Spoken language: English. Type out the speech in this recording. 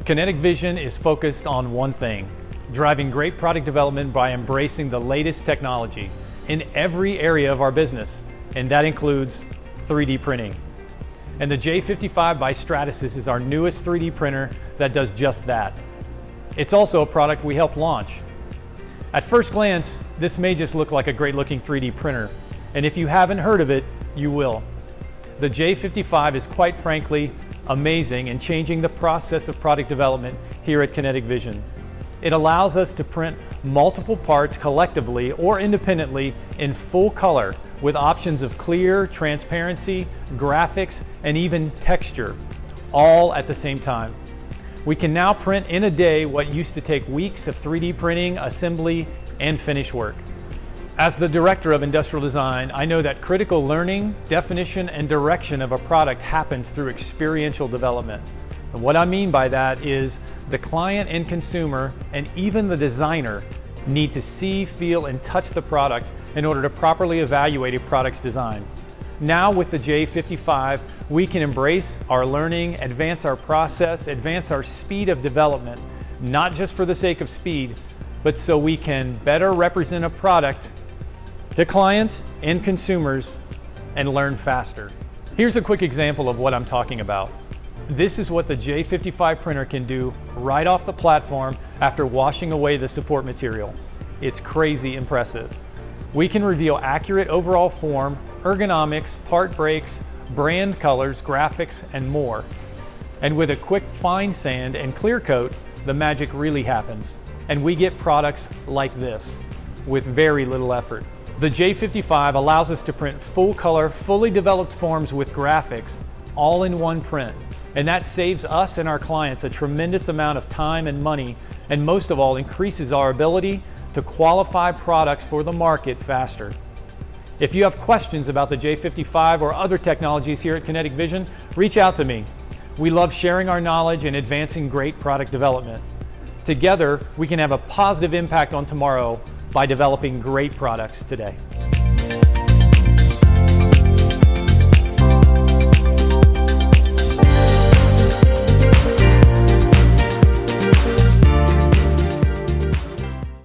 Kinetic Vision is focused on one thing: driving great product development by embracing the latest technology in every area of our business, and that includes 3D printing. And the J55 by Stratasys is our newest 3D printer that does just that. It's also a product we helped launch. At first glance, this may just look like a great-looking 3D printer, and if you haven't heard of it, you will. The J55 is quite frankly amazing in changing the process of product development here at Kinetic Vision. It allows us to print multiple parts collectively or independently in full color with options of clear, transparency, graphics, and even texture, all at the same time. We can now print in a day what used to take weeks of 3D printing, assembly, and finish work. As the Director of Industrial Design, I know that critical learning, definition, and direction of a product happens through experiential development. And what I mean by that is the client and consumer, and even the designer, need to see, feel, and touch the product in order to properly evaluate a product's design. Now with the J55, we can embrace our learning, advance our process, advance our speed of development, not just for the sake of speed, but so we can better represent a product to clients and consumers and learn faster. Here's a quick example of what I'm talking about. This is what the J55 printer can do right off the platform after washing away the support material. It's crazy impressive. We can reveal accurate overall form, ergonomics, part breaks, brand colors, graphics, and more. And with a quick fine sand and clear coat, the magic really happens. And we get products like this with very little effort. The J55 allows us to print full color, fully developed forms with graphics, all in one print. And that saves us and our clients a tremendous amount of time and money, and most of all, increases our ability to qualify products for the market faster. If you have questions about the J55 or other technologies here at Kinetic Vision, reach out to me. We love sharing our knowledge and advancing great product development. Together, we can have a positive impact on tomorrow by developing great products today.